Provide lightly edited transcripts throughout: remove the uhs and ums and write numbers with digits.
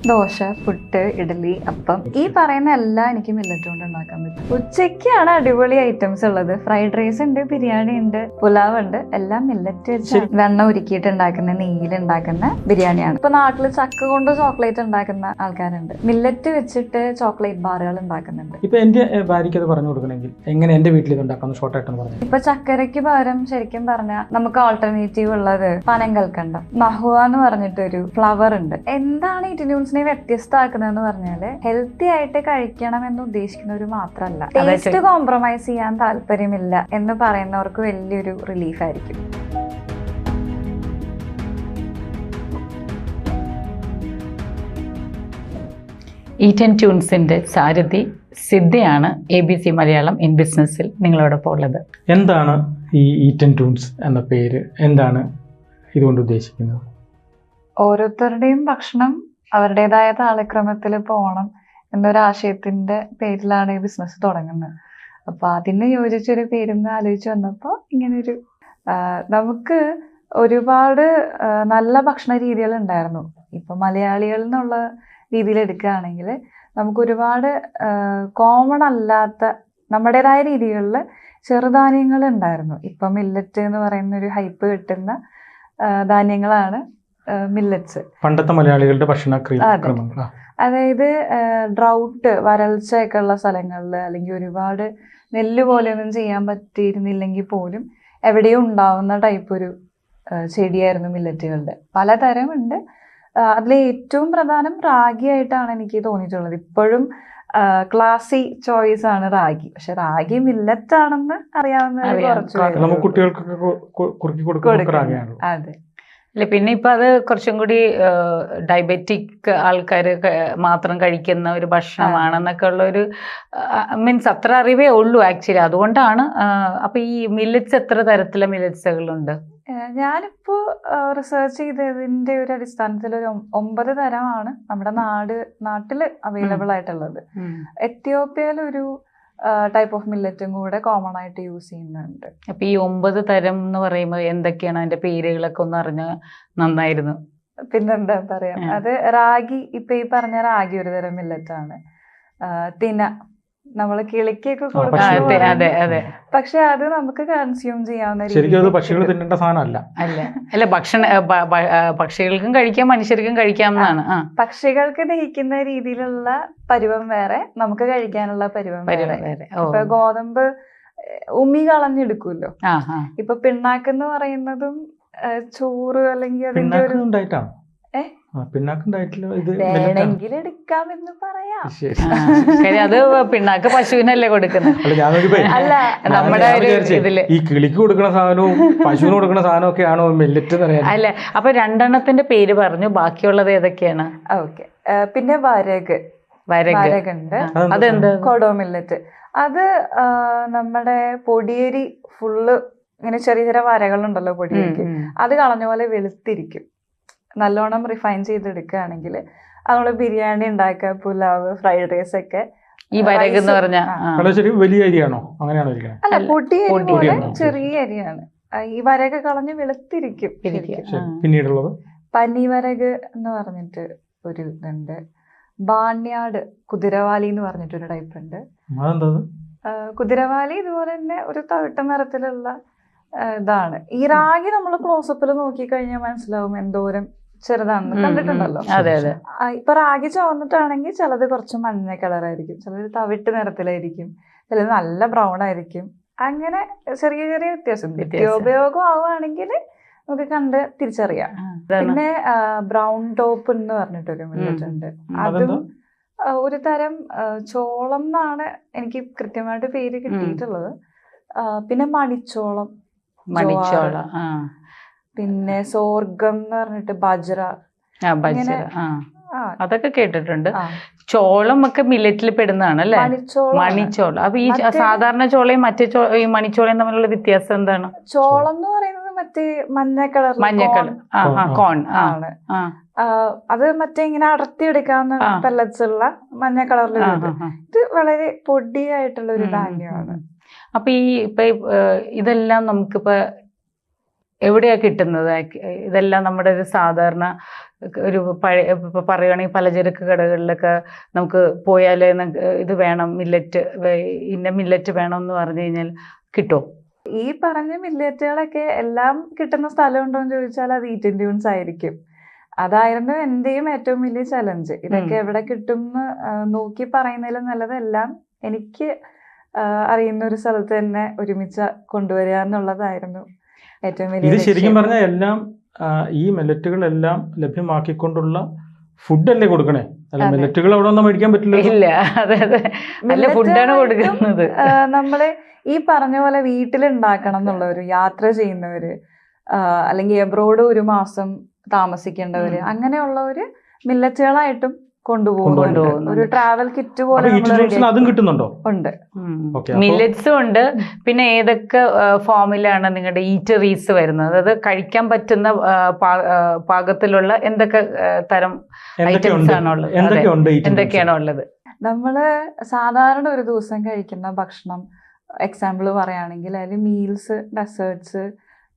ദോശ, പുട്ട്, ഇഡ്ഡലി, അപ്പം ഈ പറയുന്ന എല്ലാം എനിക്ക് മില്ലറ്റ് കൊണ്ട് ഉണ്ടാക്കാൻ പറ്റും. ഉച്ചയ്ക്കാണ് അടിപൊളി ഐറ്റംസ് ഉള്ളത്. ഫ്രൈഡ് റൈസ് ഉണ്ട്, ബിരിയാണി ഉണ്ട്, പുലാവ് ഉണ്ട്. എല്ലാം മില്ലറ്റ് വെച്ച് വെണ്ണ ഉരുക്കിയിട്ട് ഉണ്ടാക്കുന്ന, നെയ്യിൽ ഉണ്ടാക്കുന്ന ബിരിയാണിയാണ്. ഇപ്പൊ നാട്ടില് ചക്ക കൊണ്ട് ചോക്ലേറ്റ് ഉണ്ടാക്കുന്ന ആൾക്കാരുണ്ട്. മില്ലറ്റ് വെച്ചിട്ട് ചോക്ലേറ്റ് ബാറുകൾ ഉണ്ടാക്കുന്നുണ്ട്. ഇപ്പൊ എന്റെ ഭാര്യയ്ക്ക് അത് പറഞ്ഞു കൊടുക്കണമെങ്കിൽ എങ്ങനെ എന്റെ വീട്ടിൽ ഇത് ഉണ്ടാക്കാന്ന് ഷോർട്ട് ആയിട്ടൊന്ന് പറഞ്ഞു. ഇപ്പൊ ചക്കരയ്ക്ക് പകരം ശരിക്കും പറഞ്ഞാൽ നമുക്ക് ഓൾട്ടർനേറ്റീവ് ഉള്ളത് പനങ്കൽക്കണ്ടം, മഹുവ എന്ന് പറഞ്ഞിട്ടൊരു ഫ്ലവർ ഉണ്ട്. എന്താണ് ഈ ന്യൂസിനെ വ്യത്യസ്തമാക്കുന്നതെന്ന് പറഞ്ഞാല് ഹെൽത്തി ആയിട്ട് കഴിക്കണം എന്ന് ഉദ്ദേശിക്കുന്നവർ മാത്രമല്ല, ടേസ്റ്റ് കോംപ്രമൈസ് ചെയ്യാൻ താല്പര്യമില്ല എന്ന് പറയുന്നവർക്ക് വലിയൊരു റിലീഫ് ആയിരിക്കും. ഈറ്റ് ആൻഡ് ട്യൂൺസിന്റെ സാരഥി സിദ്ധയാണ് ABC മലയാളം ഇൻ ബിസിനസ്സിൽ നിങ്ങളോടൊപ്പം ഉള്ളത്. എന്താണ് ഈ ഈറ്റ് ആൻഡ് ട്യൂൺസ് എന്ന പേര്? എന്താണ് ഇതുകൊണ്ട് ഉദ്ദേശിക്കുന്നത്? ഓരോരുത്തരുടെയും ഭക്ഷണം അവരുടേതായ താളക്രമത്തിൽ പോകണം എന്നൊരാശയത്തിന്റെ പേരിലാണ് ഈ ബിസിനസ് തുടങ്ങുന്നത്. അപ്പൊ അതിന് യോജിച്ചൊരു പേരെന്ന് ആലോചിച്ച് വന്നപ്പോൾ ഇങ്ങനൊരു നമുക്ക് ഒരുപാട് നല്ല ഭക്ഷണ രീതികൾ ഉണ്ടായിരുന്നു. ഇപ്പൊ മലയാളികൾ എന്നുള്ള രീതിയിൽ എടുക്കുകയാണെങ്കിൽ നമുക്ക് ഒരുപാട് കോമൺ അല്ലാത്ത നമ്മുടേതായ രീതികളിൽ ചെറുധാന്യങ്ങൾ ഉണ്ടായിരുന്നു. ഇപ്പൊ മില്ലറ്റ് എന്ന് പറയുന്ന ഒരു ഹൈപ്പ് കിട്ടുന്ന ധാന്യങ്ങളാണ് മില്ലറ്റ്സ്. പണ്ടത്തെ മലയാളികളുടെ ഭക്ഷണ ക്രമങ്ങൾ. അതായത് ഡ്രൗട്ട്, വരൾച്ചയൊക്കെ ഉള്ള സ്ഥലങ്ങളിൽ അല്ലെങ്കിൽ ഒരുപാട് നെല്ല് പോലെയൊന്നും ചെയ്യാൻ പറ്റിയിരുന്നില്ലെങ്കിൽ പോലും എവിടെയും ഉണ്ടാവുന്ന ടൈപ്പ് ഒരു ചെടിയായിരുന്നു മില്ലറ്റുകളുടെ. പലതരം ഉണ്ട്. അതിൽ ഏറ്റവും പ്രധാനം റാഗി ആയിട്ടാണ് എനിക്ക് തോന്നിയിട്ടുള്ളത്. ഇപ്പോഴും ക്ലാസി ചോയ്സ് ആണ് റാഗി. പക്ഷെ റാഗി മില്ലറ്റ് ആണെന്ന് അറിയാവുന്ന കുറച്ച്. അതെ. അല്ല, പിന്നെ ഇപ്പം അത് കുറച്ചും കൂടി ഡയബറ്റിക് ആൾക്കാർ മാത്രം കഴിക്കുന്ന ഒരു ഭക്ഷണമാണെന്നൊക്കെ ഉള്ളൊരു മീൻസ് അത്ര അറിവേ ഉള്ളൂ ആക്ച്വലി. അതുകൊണ്ടാണ്. അപ്പം ഈ മില്ലറ്റ്സ് എത്ര തരത്തിലെ മില്ലറ്റ്സുകളുണ്ട്? ഞാനിപ്പോൾ റിസർച്ച് ചെയ്തതിൻ്റെ ഒരു അടിസ്ഥാനത്തിൽ ഒരു 9 തരമാണ് നമ്മുടെ നാട്ടിൽ അവൈലബിൾ ആയിട്ടുള്ളത്. എത്യോപ്യയിൽ ഒരു ടൈപ്പ് ഓഫ് മില്ലറ്റും കൂടെ കോമൺ ആയിട്ട് യൂസ് ചെയ്യുന്നുണ്ട്. അപ്പൊ ഈ 9 തരം എന്ന് പറയുമ്പോൾ എന്തൊക്കെയാണ് അതിന്റെ പേരുകളൊക്കെ ഒന്ന് അറിഞ്ഞാൽ നന്നായിരുന്നു. പിന്നെന്താ പറയാം, അത് റാഗി, ഇപ്പൊ ഈ പറഞ്ഞ റാഗി ഒരു തരം മില്ലറ്റാണ്. തിന നമ്മള് കിളിക്കൊക്കെ കൊടുക്കും, പക്ഷെ അത് നമുക്ക് കൺസ്യൂം ചെയ്യാവുന്ന അല്ല പക്ഷികൾക്കും കഴിക്കാം, മനുഷ്യർക്കും കഴിക്കാമെന്നാണ്. പക്ഷികൾക്ക് ദഹിക്കുന്ന രീതിയിലുള്ള പരുവം വേറെ, നമുക്ക് കഴിക്കാനുള്ള പരുവം വേറെ. ഇപ്പൊ ഗോതമ്പ് ഉമി കളഞ്ഞെടുക്കുമല്ലോ. ഇപ്പൊ പിണ്ണാക്കെന്ന് പറയുന്നതും ചോറ് അല്ലെങ്കിൽ അതിന്റെ ഒരു വേണമെങ്കിൽ എടുക്കാമെന്ന് പറയാം. അത് പിണ്ണാക്ക് പശുവിനല്ലേ കൊടുക്കുന്നത്? അല്ല, നമ്മുടെ ഈ കിളിക്ക് കൊടുക്കുന്ന സാധനവും പശുവിന് കൊടുക്കുന്ന സാധനവും ഒക്കെയാണോ മില്ലറ്റ്? അല്ല, അപ്പൊ 2 എണ്ണത്തിന്റെ പേര് പറഞ്ഞു, ബാക്കിയുള്ളത് ഏതൊക്കെയാണ്? ഓക്കെ. പിന്നെ വരകുണ്ട്. അതെന്ത്? കൊടോ മില്ലറ്റ്. അത് നമ്മുടെ പൊടിയരി ഫുള്ള് ഇങ്ങനെ ചെറിയ ചെറിയ വരകളുണ്ടല്ലോ പൊടിയരിക്ക്, അത് കളഞ്ഞ പോലെ വെളുത്തിരിക്കും. നല്ലോണം റിഫൈൻ ചെയ്തെടുക്കുകയാണെങ്കിൽ നമ്മള് ബിരിയാണി ഉണ്ടാക്കുക, പുലാവ്, ഫ്രൈഡ് റൈസ് ഒക്കെ. ഈ വരക് എന്ന് പറഞ്ഞ വലിയ അരിയാണോ? അങ്ങനെയാണോ? അല്ല, പൊടിയരി പോലെ ചെറിയ അരിയാണ്. ഈ വരക് കളഞ്ഞ് വെളുത്തിരിക്കും. പിന്നീടുള്ളത് പനിവരക് എന്ന് പറഞ്ഞിട്ട് ഒരു ഇതുണ്ട്. ബാണ്യാട്, കുതിരവാലി എന്ന് പറഞ്ഞിട്ടൊരു ടൈപ്പ് ഉണ്ട്. കുതിരവാലി ഇതുപോലെ തന്നെ ഒരു തവിട്ട നിറത്തിലുള്ള ഇതാണ്. ഈ റാഗി നമ്മൾ ക്ലോസപ്പിൽ നോക്കിക്കഴിഞ്ഞാൽ മനസ്സിലാവും എന്തോരം ചെറുതാണെന്ന്. കണ്ടിട്ടുണ്ടല്ലോ? ഇപ്പൊ റാഗി ചുവന്നിട്ടാണെങ്കിൽ ചിലത് കുറച്ച് മഞ്ഞ കളറായിരിക്കും, ചിലത് തവിട്ട് നിറത്തിലായിരിക്കും, ചിലത് നല്ല ബ്രൗൺ ആയിരിക്കും. അങ്ങനെ ചെറിയ ചെറിയ വ്യത്യാസം. നിത്യോപയോഗം ആവുകയാണെങ്കിൽ നമുക്ക് കണ്ട് തിരിച്ചറിയാം. പിന്നെ ബ്രൗൺ ടോപ്പ് എന്ന് പറഞ്ഞിട്ടൊരു മില്ലറ്റ് ഉണ്ട്. അതും ഒരു തരം ചോളം എന്നാണ് എനിക്ക് കൃത്യമായിട്ട് പേര് കിട്ടിയിട്ടുള്ളത്. പിന്നെ മണിച്ചോളം, പിന്നെ സോർഗം എന്ന് പറഞ്ഞിട്ട് ബജ്ര, അതൊക്കെ കേട്ടിട്ടുണ്ട്. ചോളം ഒക്കെ മില്ലറ്റിൽ പെടുന്നതാണ് അല്ലേ? മണിച്ചോളം. അപ്പൊ ഈ സാധാരണ ചോളയും മറ്റേ ഈ മണിച്ചോളയും തമ്മിലുള്ള വ്യത്യാസം എന്താണ്? ചോളം എന്ന് പറയുന്നത് മറ്റേ മഞ്ഞ കളർ കോൺ ആണ്. അത് മറ്റേ ഇങ്ങനെ അടർത്തിയെടുക്കാവുന്ന പെല്ലറ്റ്സ് ഉള്ള മഞ്ഞ കളറിലുള്ള. ഇത് വളരെ പൊടിയായിട്ടുള്ള ഒരു ധാന്യമാണ്. അപ്പൊ ഇതെല്ലാം നമുക്കിപ്പോ എവിടെയാ കിട്ടുന്നത്? ഇതെല്ലാം നമ്മുടെ ഒരു സാധാരണ ഒരു പഴയ ഇപ്പൊ പറയുകയാണെങ്കിൽ പലചരക്ക് കടകളിലൊക്കെ നമുക്ക് പോയാൽ ഇത് വേണം മില്ലറ്റ്, ഇന്ന മില്ലറ്റ് വേണം എന്ന് പറഞ്ഞു കഴിഞ്ഞാൽ കിട്ടുമോ? ഈ പറഞ്ഞ മില്ലറ്റുകളൊക്കെ എല്ലാം കിട്ടുന്ന സ്ഥലം ഉണ്ടോ എന്ന് ചോദിച്ചാൽ അത് ഈറ്റ് ട്യൂൺസ് ആയിരിക്കും. അതായിരുന്നു എന്റെയും ഏറ്റവും വലിയ ചലഞ്ച്. ഇതൊക്കെ എവിടെ കിട്ടും എന്ന് നോക്കി പറയുന്നതിലും നല്ലത് എല്ലാം എനിക്ക് അറിയുന്ന ഒരു സ്ഥലത്ത് തന്നെ ഒരുമിച്ച് കൊണ്ടുവരിക എന്നുള്ളതായിരുന്നു ഏറ്റവും വലിയ. ഇത് ശരിക്കും പറഞ്ഞാൽ എല്ലാം ഈ മില്ലറ്റുകളെല്ലാം ലഭ്യമാക്കിക്കൊണ്ടുള്ള ഫുഡ് അല്ലേ കൊടുക്കണേ? അല്ല, മില്ലറ്റുകൾ അവിടെ ഒന്നും മേടിക്കാൻ പറ്റില്ല. ഇല്ല, അതെ അതെ, നല്ല ഫുഡാണ് കൊടുക്കുന്നത്. നമ്മള് ഈ പറഞ്ഞ പോലെ വീട്ടിലുണ്ടാക്കണം എന്നുള്ളവര്, യാത്ര ചെയ്യുന്നവര്, അല്ലെങ്കിൽ എബ്രോഡ് ഒരു മാസം താമസിക്കേണ്ടവര്, അങ്ങനെയുള്ളവര് മില്ലറ്റുകളായിട്ടും കൊണ്ടുപോകുന്നുണ്ട്. ഒരു ട്രാവൽ കിറ്റ് പോലെ അതും കിട്ടുന്നുണ്ടോ? ഉണ്ട്, മില്ലറ്റ്സും ഉണ്ട്. പിന്നെ ഏതൊക്കെ ഫോമിലാണ് നിങ്ങളുടെ ഈറ്ററീസ് വരുന്നത്? അതായത് കഴിക്കാൻ പറ്റുന്ന പാകത്തിലുള്ള എന്തൊക്കെ തരം ഐറ്റംസ് ആണുള്ളത്, എന്തൊക്കെയാണോ ഉള്ളത്? നമ്മള് സാധാരണ ഒരു ദിവസം കഴിക്കുന്ന ഭക്ഷണം എക്സാമ്പിൾ പറയുകയാണെങ്കിൽ അതിൽ മീൽസ്, ഡെസേർട്സ്,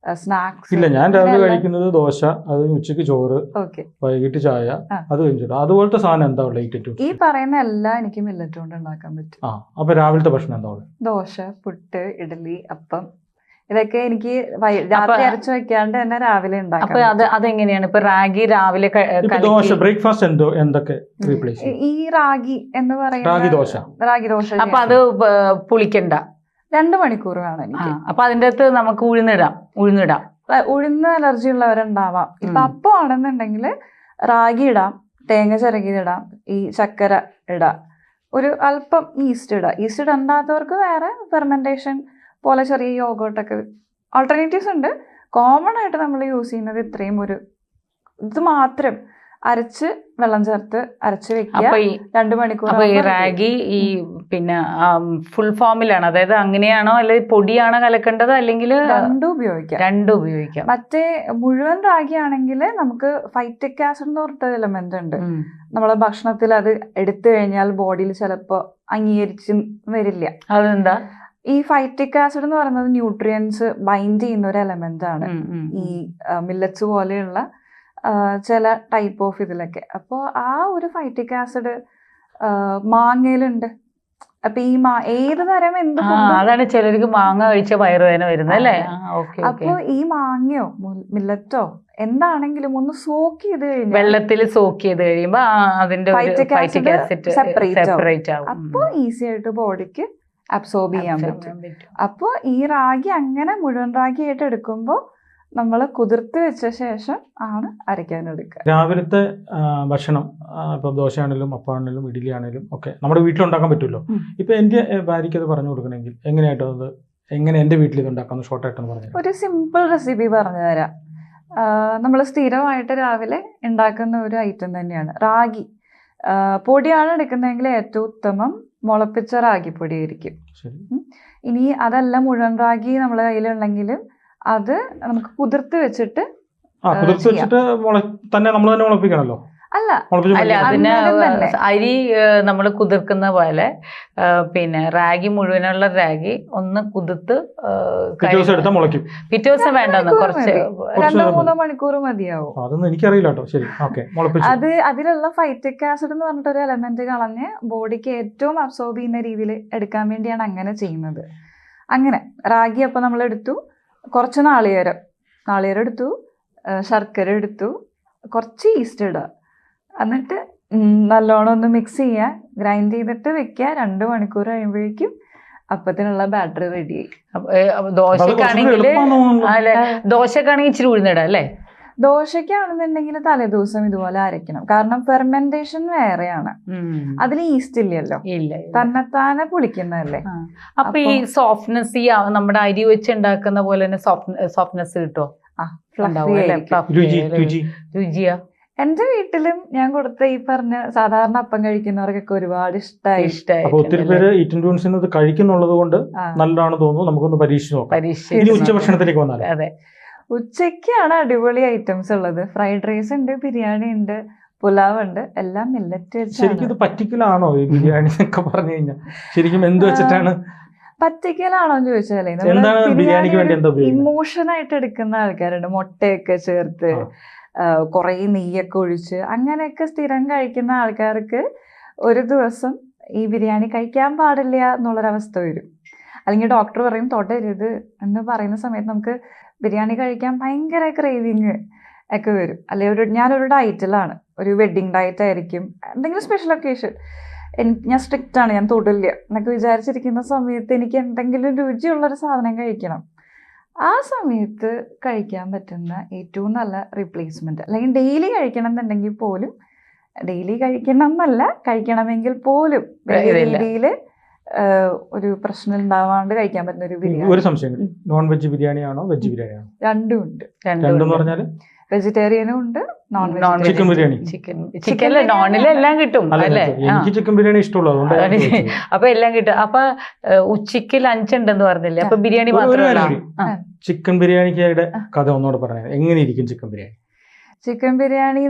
സ്നാക്സ്. ഇല്ല, ഞാൻ രാവിലെ കഴിക്കുന്നത് ദോശ, അത് ഉച്ചക്ക് ചോറ്, വൈകിട്ട് ചായ, അത് കഴിഞ്ഞിട്ട് അതുപോലത്തെ സാധനം എന്താ ഉള്ളത്? ഈ പറയുന്ന എല്ലാം എനിക്ക് മില്ലറ്റ് കൊണ്ട് ഉണ്ടാക്കാൻ പറ്റും. അപ്പൊ രാവിലത്തെ ഭക്ഷണം എന്താ ഉള്ളത്? ദോശ, പുട്ട്, ഇഡ്ഡലി, അപ്പം, ഇതൊക്കെ എനിക്ക് രാത്രി അരച്ചു വെക്കാണ്ട് തന്നെ രാവിലെ ഉണ്ടാക്കാം. അപ്പൊ അതെങ്ങനെയാണ്? ഇപ്പൊ റാഗി രാവിലെ ദോശ ബ്രേക്ക്ഫാസ്റ്റ് എന്തൊക്കെ റീപ്ലേസ്? ഈ റാഗി എന്ന് പറയുന്നത് റാഗി ദോശ. അപ്പൊ അത് പുളിക്കണ്ട, 2 മണിക്കൂർ വേണം എനിക്ക്. അപ്പൊ അതിന്റെ അകത്ത് നമുക്ക് ഉഴുന്നിടാം. ഉഴുന്ന് അലർജി ഉള്ളവരുണ്ടാവാം. ഇപ്പൊ അപ്പം ആണെന്നുണ്ടെങ്കിൽ റാഗി ഇടാം, തേങ്ങ ചിരകിയിടാം, ഈ ചക്കര ഇടാം, ഒരു അല്പം ഈസ്റ്റ് ഇടാം. ഈസ്റ്റ് ഇടണ്ടാത്തവർക്ക് വേറെ ഫെർമെന്റേഷൻ പോലെ ചെറിയ യോഗോട്ടൊക്കെ ഓൾട്ടർനേറ്റീവ്സ് ഉണ്ട്. കോമൺ ആയിട്ട് നമ്മൾ യൂസ് ചെയ്യുന്നത് ഇത്രയും ഒരു ഇത് മാത്രം അരച്ച് വെള്ളം ചേർത്ത് അരച്ച് വെക്കുക 2 മണിക്കൂർ. അപ്പൊ ഈ റാഗി ഈ പിന്നെ ഫുൾ ഫോമിലാണ്, അതായത് അങ്ങനെയാണോ അല്ലെങ്കിൽ പൊടിയാണോ കലക്കേണ്ടത്? അല്ലെങ്കിൽ രണ്ടും ഉപയോഗിക്കാം. മറ്റേ മുഴുവൻ റാഗി ആണെങ്കിൽ നമുക്ക് ഫൈറ്റിക് ആസിഡ് എന്ന് പറഞ്ഞ എലമെന്റ് ഉണ്ട്. നമ്മളെ ഭക്ഷണത്തിൽ അത് എടുത്തു കഴിഞ്ഞാൽ ബോഡിയിൽ ചിലപ്പോ അംഗീകരിച്ച് വരില്ല. അതെന്താ? ഈ ഫൈറ്റിക് ആസിഡ് എന്ന് പറയുന്നത് ന്യൂട്രിയൻസ് ബൈൻഡ് ചെയ്യുന്ന ഒരു എലമെന്റ് ആണ് ഈ മില്ലറ്റ്സ് പോലെയുള്ള ചില ടൈപ്പ് ഓഫ് ഇതിലൊക്കെ. അപ്പോൾ ആ ഒരു ഫൈറ്റിക് ആസിഡ് മാങ്ങയിലുണ്ട്. അപ്പൊ ഈ ഏത് തരം എന്ത് അതാണ് ചിലർക്ക് മാങ്ങ കഴിച്ച വയറുവേദന വരുന്നത് അല്ലേ? അപ്പൊ ഈ മാങ്ങയോ മില്ലറ്റോ എന്താണെങ്കിലും ഒന്ന് സോക്ക് ചെയ്ത് കഴിഞ്ഞാൽ, വെള്ളത്തിൽ സോക്ക് ചെയ്ത് കഴിയുമ്പോ അതിന്റെ ഫൈറ്റിക് ആസിഡ് സെപ്പറേറ്റ് ആവും. അപ്പൊ ഈസി ആയിട്ട് ബോഡിക്ക് അബ്സോർബ് ചെയ്യാൻ പറ്റും. അപ്പോൾ ഈ റാഗി അങ്ങനെ മുഴുവൻ റാഗി ആയിട്ട് എടുക്കുമ്പോൾ നമ്മൾ കുതിർത്ത് വെച്ച ശേഷം ആണ് അരയ്ക്കാൻ എടുക്കുക. രാവിലത്തെ ഭക്ഷണം ഇപ്പം ദോശയാണെങ്കിലും അപ്പാണെങ്കിലും ഇഡ്ഡലി ആണെങ്കിലും ഒക്കെ നമ്മുടെ വീട്ടിലുണ്ടാക്കാൻ പറ്റുമല്ലോ. ഇപ്പൊ എൻ്റെ ഭാര്യയ്ക്ക് അത് പറഞ്ഞു കൊടുക്കണമെങ്കിൽ എങ്ങനെയായിട്ടോ അത് എങ്ങനെ എൻ്റെ വീട്ടിൽ ഇത് ഉണ്ടാക്കാമെന്ന് ഷോർട്ടായിട്ടൊന്ന് പറഞ്ഞു. ഒരു സിമ്പിൾ റെസിപ്പി പറഞ്ഞു തരാം. നമ്മൾ സ്ഥിരമായിട്ട് രാവിലെ ഉണ്ടാക്കുന്ന ഒരു ഐറ്റം തന്നെയാണ് റാഗി. പൊടിയാണ് എടുക്കുന്നതെങ്കിൽ ഏറ്റവും ഉത്തമം മുളപ്പിച്ച റാഗിപ്പൊടി ആയിരിക്കും. ഇനി അതല്ല മുഴുവൻ റാഗി നമ്മുടെ കയ്യിലുണ്ടെങ്കിലും അത് നമുക്ക് കുതിർത്ത് വെച്ചിട്ട് തന്നെ നമ്മൾ തന്നെ മുളപ്പിക്കണല്ലോ. അല്ല, അതിന് അരി നമ്മൾ കുതിർക്കുന്ന പോലെ പിന്നെ റാഗി മുഴുവനുള്ള റാഗി ഒന്ന് കുതിർത്ത് പിറ്റേ ദിവസം വേണ്ടെന്ന് കുറച്ച് 2-3 മണിക്കൂർ മതിയാവും. അതൊന്നും എനിക്കറിയില്ല കേട്ടോ. ശരി, അത് അതിലുള്ള ഫൈറ്റിക് ആസിഡ് എന്ന് പറഞ്ഞിട്ടൊരു എലമെന്റ് കളഞ്ഞ് ബോഡിക്ക് ഏറ്റവും അബ്സോർബ് ചെയ്യുന്ന രീതിയിൽ എടുക്കാൻ വേണ്ടിയാണ് അങ്ങനെ ചെയ്യുന്നത്. അങ്ങനെ റാഗി അപ്പം നമ്മൾ എടുത്തു, കുറച്ച് നാളികേരം എടുത്തു, ശർക്കര എടുത്തു, കുറച്ച് ഈസ്റ്റ് ഇടുക, എന്നിട്ട് നല്ലോണം ഒന്ന് മിക്സ് ചെയ്യുക, ഗ്രൈൻഡ് ചെയ്തിട്ട് വെക്കുക. 2 മണിക്കൂർ കഴിയുമ്പോഴേക്കും അപ്പത്തിനുള്ള ബാറ്ററി റെഡിയായി. ദോശക്കാണെങ്കിൽ ഇച്ചിരി ഉഴുന്നിടാം അല്ലേ? ദോശക്കാണെന്നുണ്ടെങ്കിൽ തലേദിവസം ഇതുപോലെ അരയ്ക്കണം. കാരണം ഫെർമെന്റേഷൻ വേറെയാണ്, അതിൽ ഈസ്റ്റ് ഇല്ലല്ലോ, തന്നെത്താനെ പുളിക്കുന്നതല്ലേ. അപ്പൊ ഈ സോഫ്റ്റ്നെസ് ഈ നമ്മുടെ അരി വെച്ച് ഉണ്ടാക്കുന്ന പോലെ തന്നെ സോഫ്റ്റ്നെസ് കിട്ടുമോ? രുചിയാ? എന്റെ വീട്ടിലും ഞാൻ കൊടുത്ത ഈ പറഞ്ഞ സാധാരണ അപ്പം കഴിക്കുന്നവർക്കൊക്കെ ഒരുപാട് ഇഷ്ടമായി. ഒത്തിരി പേര് ഈറ്റ് ട്യൂൺസ് കഴിക്കുന്നുള്ളത് കൊണ്ട് നല്ലതാണ് തോന്നുന്നു. നമുക്കൊന്ന് പരീക്ഷിച്ച് നോക്കാം. ഉച്ചഭക്ഷണത്തിലേക്ക് വന്നാൽ അതെ, ഉച്ചയ്ക്കാണ് അടിപൊളി ഐറ്റംസ് ഉള്ളത്. ഫ്രൈഡ് റൈസ് ഉണ്ട്, ബിരിയാണി ഉണ്ട്, പുലാവ് ഉണ്ട്, എല്ലാം മില്ലറ്റ്. ശരിക്കും ഇത് പറ്റിക്കലാണോ ഈ ബിരിയാണി എന്നൊക്കെ പറഞ്ഞു കഴിഞ്ഞാൽ? ശരിക്കും എന്ത് വെച്ചിട്ടാണ് പറ്റിക്കലാണോ എന്ന് ചോദിച്ചാലേ, ഇമോഷൻ ആയിട്ട് എടുക്കുന്ന ആൾക്കാരുണ്ട്. മുട്ടയൊക്കെ ചേർത്ത് കുറേ നെയ്യൊക്കെ ഒഴിച്ച് അങ്ങനെയൊക്കെ സ്ഥിരം കഴിക്കുന്ന ആൾക്കാർക്ക് ഒരു ദിവസം ഈ ബിരിയാണി കഴിക്കാൻ പാടില്ല എന്നുള്ളൊരവസ്ഥ വരും. അല്ലെങ്കിൽ ഡോക്ടർ പറയും തൊടരുത് എന്ന് പറയുന്ന സമയത്ത് നമുക്ക് ബിരിയാണി കഴിക്കാൻ ഭയങ്കര ക്രേവിങ് ഒക്കെ വരും. അല്ലെങ്കിൽ ഞാനൊരു ഡയറ്റിലാണ്, ഒരു വെഡ്ഡിങ് ഡയറ്റ് ആയിരിക്കും, എന്തെങ്കിലും സ്പെഷ്യൽ ഒക്കേഷൻ, ഞാൻ സ്ട്രിക്റ്റ് ആണ്, ഞാൻ തൊടില്ല എന്നൊക്കെ വിചാരിച്ചിരിക്കുന്ന സമയത്ത് എനിക്ക് എന്തെങ്കിലും രുചിയുള്ളൊരു സാധനം കഴിക്കണം. ആ സമയത്ത് കഴിക്കാൻ പറ്റുന്ന ഏറ്റവും നല്ല റീപ്ലേസ്മെന്റ്, അല്ലെങ്കിൽ ഡെയിലി കഴിക്കണം എന്നുണ്ടെങ്കിൽ പോലും, ഡെയിലി കഴിക്കണം എന്നല്ല, കഴിക്കണമെങ്കിൽ പോലും വലിയ രീതിയിൽ ഒരു പ്രശ്നം ഉണ്ടാവാണ്ട് കഴിക്കാൻ പറ്റുന്ന ഒരു ബിരിയാണി. ഒരു സംശയം, നോൺ വെജ് ബിരിയാണി ആണോ വെജ് ബിരിയാണി ആണോ? രണ്ടും ഉണ്ട്. രണ്ടെന്ന് പറഞ്ഞാൽ വെജിറ്റേറിയനും ഉണ്ട്, നോൺ ചിക്കൻ ബിരിയാണി. ചിക്കൻ നോണിലെല്ലാം കിട്ടും അല്ലേ? എനിക്ക് ചിക്കൻ ബിരിയാണി ഇഷ്ടമുള്ളൂ, അതുകൊണ്ട് അപ്പൊ എല്ലാം കിട്ടും. അപ്പൊ ഉച്ചയ്ക്ക് ലഞ്ച് ഉണ്ടെന്ന് പറഞ്ഞില്ലേ, അപ്പൊ ബിരിയാണി മാത്രമല്ല. ചിക്കൻ ബിരിയാണിയുടെ കഥ ഒന്നുകൂടെ പറയാം, എങ്ങനെ ഇരിക്കും ചിക്കൻ ബിരിയാണി? ചിക്കൻ ബിരിയാണി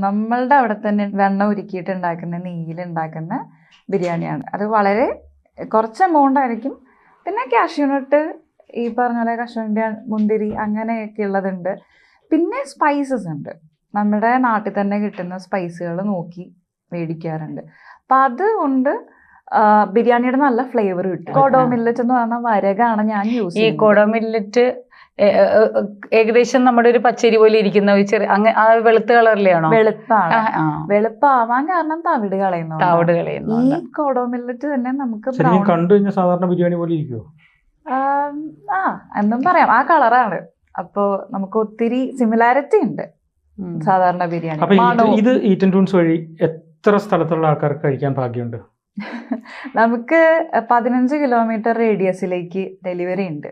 നമ്മളുടെ അവിടെ തന്നെ വെണ്ണ ഉരുക്കിയിട്ട് ഉണ്ടാക്കുന്ന, നെയ്യിലുണ്ടാക്കുന്ന ബിരിയാണിയാണ്. അത് വളരെ കുറച്ച് എമൗണ്ട് ആയിരിക്കും. പിന്നെ കാഷ്യൂനട്ട്, ഈ പറഞ്ഞ പോലെ കശുവണ്ടി, മുന്തിരി അങ്ങനെയൊക്കെ ഉള്ളതുണ്ട്. പിന്നെ സ്പൈസസ് ഉണ്ട്, നമ്മുടെ നാട്ടിൽ തന്നെ കിട്ടുന്ന സ്പൈസുകൾ നോക്കി മേടിക്കാറുണ്ട്. അപ്പം അതുകൊണ്ട് ബിരിയാണിയുടെ നല്ല ഫ്ലേവർ കിട്ടും. കോഡോ മില്ലറ്റ് എന്ന് പറഞ്ഞ വരകാണ് ഞാൻ യൂസ് ചെയ്യുന്നത്. ഈ കോഡോ മില്ലറ്റ് ഏകദേശം നമ്മുടെ ഒരു പച്ചരി പോലെ ഇരിക്കുന്ന വെളുത്ത കളറിലാണോ? വെളുപ്പാണ്. വെളുപ്പാവാൻ കാരണം തവിട് കളയുന്നു. ഈ കോഡോ മില്ലറ്റ് തന്നെ നമുക്ക് കണ്ടു കഴിഞ്ഞാൽ സാധാരണ ബിരിയാണി പോലെ ഇരിക്കുമോ? എന്നും പറയാം, ആ കളറാണ്. അപ്പോ നമുക്ക് ഒത്തിരി സിമിലാരിറ്റി ഉണ്ട് സാധാരണ ബിരിയാണി. ഇത് ഈറ്റൻ ടൂൺസ് വഴി എത്ര സ്ഥലത്തുള്ള ആൾക്കാർക്ക് കഴിക്കാൻ ഭാഗ്യമുണ്ട്? നമുക്ക് 15 കിലോമീറ്റർ റേഡിയസിലേക്ക് ഡെലിവറി ഉണ്ട്.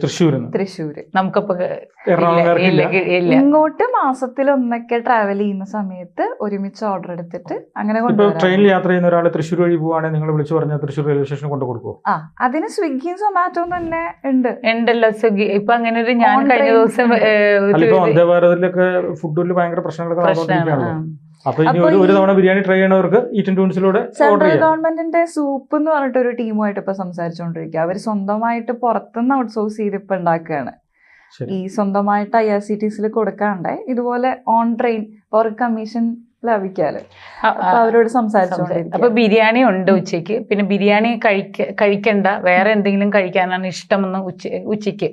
തൃശ്ശൂര്. നമുക്കിപ്പോ ഇങ്ങോട്ട് മാസത്തിലൊന്നൊക്കെ ട്രാവൽ ചെയ്യുന്ന സമയത്ത് ഒരുമിച്ച് ഓർഡർ എടുത്തിട്ട് അങ്ങനെ ട്രെയിനിൽ യാത്ര ചെയ്യുന്ന ഒരാൾ തൃശ്ശൂർ വഴി പോവാണെങ്കിൽ നിങ്ങൾ വിളിച്ചു പറഞ്ഞാൽ തൃശ്ശൂർ റെയിൽവേ സ്റ്റേഷനിൽ കൊണ്ട് കൊടുക്കുമോ? അതിന് സ്വിഗ്ഗിയും സൊമാറ്റോ തന്നെ ഉണ്ടല്ലോ. സ്വിഗ്ഗി ഇപ്പൊ അങ്ങനെ ഒരു, ഞാൻ കഴിഞ്ഞ ദിവസം വന്ദേ ഭാരതിലൊക്കെ ഫുഡിൽ ഭയങ്കര പ്രശ്നങ്ങളൊക്കെ. അപ്പൊ ഇനി ഒരു തവണ ബിരിയാണി ട്രൈ ചെയ്യണവർക്ക് ഈറ്റൻ ടൂൺസിലൂടെ സെൻട്രൽ ഗവൺമെന്റിന്റെ സൂപ്പ് എന്ന് പറഞ്ഞിട്ട് ഒരു ടീമുമായിട്ട് ഇപ്പൊ സംസാരിച്ചുകൊണ്ടിരിക്കുക. അവർ സ്വന്തമായിട്ട് പുറത്തുനിന്ന് ഔട്ട്സോഴ്സ് ചെയ്ത് ഇപ്പൊ ഉണ്ടാക്കുകയാണ്. ഈ സ്വന്തമായിട്ട് IRCTC കൊടുക്കാണ്ട് ഇതുപോലെ ഓൺ ട്രെയിൻ അവർക്ക് കമ്മീഷൻ ലഭിക്കാല്. അപ്പൊ അവരോട് സംസാരിച്ചുകൊണ്ടിരിക്കും. അപ്പൊ ബിരിയാണി ഉണ്ട് ഉച്ചയ്ക്ക്. പിന്നെ ബിരിയാണി കഴിക്കണ്ട, വേറെ എന്തെങ്കിലും കഴിക്കാനാണ് ഇഷ്ടമെന്ന് ഉച്ചയ്ക്ക്.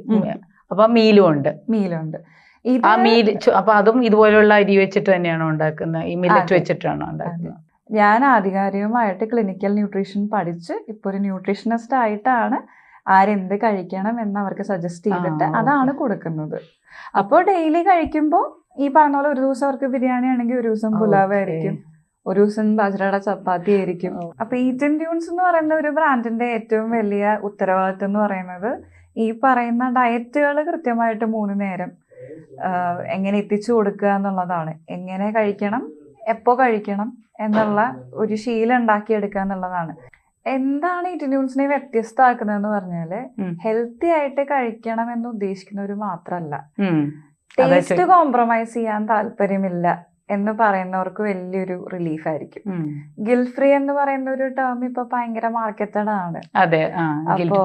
അപ്പൊ മീലും ഉണ്ട്. ആ മീൽ, അപ്പൊ അതും ഇതുപോലുള്ള അരി വെച്ചിട്ട് തന്നെയാണോ ഉണ്ടാക്കുന്നത്? ഈ മില്ലറ്റ് വെച്ചിട്ടാണോ ഉണ്ടാക്കുന്നത്? ഞാൻ ആധികാരികമായിട്ട് ക്ലിനിക്കൽ ന്യൂട്രീഷൻ പഠിച്ച് ഇപ്പൊ ഒരു ന്യൂട്രീഷനിസ്റ്റ് ആയിട്ടാണ് ആരെന്ത് കഴിക്കണം എന്ന് അവർക്ക് സജസ്റ്റ് ചെയ്തിട്ട് അതാണ് കൊടുക്കുന്നത്. അപ്പോൾ ഡെയിലി കഴിക്കുമ്പോൾ ഈ പറഞ്ഞ പോലെ ഒരു ദിവസം അവർക്ക് ബിരിയാണി ആണെങ്കിൽ ഒരു ദിവസം പുലാവ് ആയിരിക്കും, ഒരു ദിവസം ബാജ്രയുടെ ചപ്പാത്തി ആയിരിക്കും. അപ്പൊ ഈറ്റൻ ട്യൂൺസ് എന്ന് പറയുന്ന ഒരു ബ്രാൻഡിന്റെ ഏറ്റവും വലിയ ഉത്തരവാദിത്വം എന്ന് പറയുന്നത് ഈ പറയുന്ന ഡയറ്റുകൾ കൃത്യമായിട്ട് 3 നേരം എങ്ങനെ എത്തിച്ചു കൊടുക്കുക എന്നുള്ളതാണ്. എങ്ങനെ കഴിക്കണം, എപ്പോ കഴിക്കണം എന്നുള്ള ഒരു ശീലം ഉണ്ടാക്കിയെടുക്കുക എന്നുള്ളതാണ്. എന്താണ് ഈറ്റൻ ട്യൂൺസിനെ വ്യത്യസ്തമാക്കുന്നതെന്ന് പറഞ്ഞാല് ഹെൽത്തി ആയിട്ട് കഴിക്കണം എന്ന് ഉദ്ദേശിക്കുന്നവർ മാത്രമല്ല, ടേസ്റ്റ് കോംപ്രമൈസ് ചെയ്യാൻ താല്പര്യമില്ല എന്ന് പറയുന്നവർക്ക് വലിയൊരു റിലീഫ് ആയിരിക്കും. ഗിൽറ്റ് ഫ്രീ എന്ന് പറയുന്ന ഒരു ടേം ഇപ്പൊ ഭയങ്കര മാർക്കറ്റഡ് ആണ്. അപ്പോ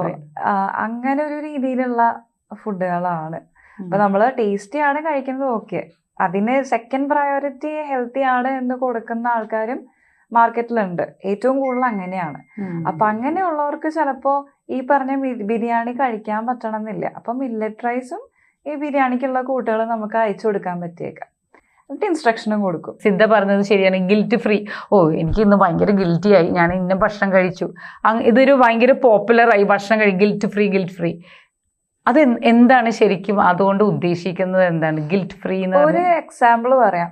അങ്ങനെ ഒരു രീതിയിലുള്ള ഫുഡുകളാണ്. അപ്പൊ നമ്മള് ടേസ്റ്റി ആണ് കഴിക്കുന്നത്, ഓക്കെ, അതിന് സെക്കൻഡ് പ്രയോറിറ്റി ഹെൽത്തി ആണ് എന്ന് കൊടുക്കുന്ന ആൾക്കാരും മാർക്കറ്റിലുണ്ട്. ഏറ്റവും കൂടുതൽ അങ്ങനെയാണ്. അപ്പൊ അങ്ങനെയുള്ളവർക്ക് ചിലപ്പോ ഈ പറഞ്ഞ ബിരിയാണി കഴിക്കാൻ പറ്റണമെന്നില്ല. അപ്പൊ മില്ലറ്റ് റൈസും ഈ ബിരിയാണിക്കുള്ള കൂട്ടുകൾ നമുക്ക് അയച്ചു കൊടുക്കാൻ പറ്റിയേക്കാം, എന്നിട്ട് ഇൻസ്ട്രക്ഷനും കൊടുക്കും. സിദ്ധ പറഞ്ഞത് ശരിയാണ്, ഗിൽറ്റ് ഫ്രീ. എനിക്ക് ഇന്ന് ഭയങ്കര ഗിൽറ്റി ആയി, ഞാൻ ഇന്ന ഭക്ഷണം കഴിച്ചു. ഇതൊരു ഭയങ്കര പോപ്പുലറായി, ഭക്ഷണം ഗിൽറ്റ് ഫ്രീ. അത് എന്താണ് ശരിക്കും അതുകൊണ്ട് ഉദ്ദേശിക്കുന്നത്? എന്താണ് ഗിൽറ്റ് ഫ്രീ? ഒരു എക്സാമ്പിൾ പറയാം.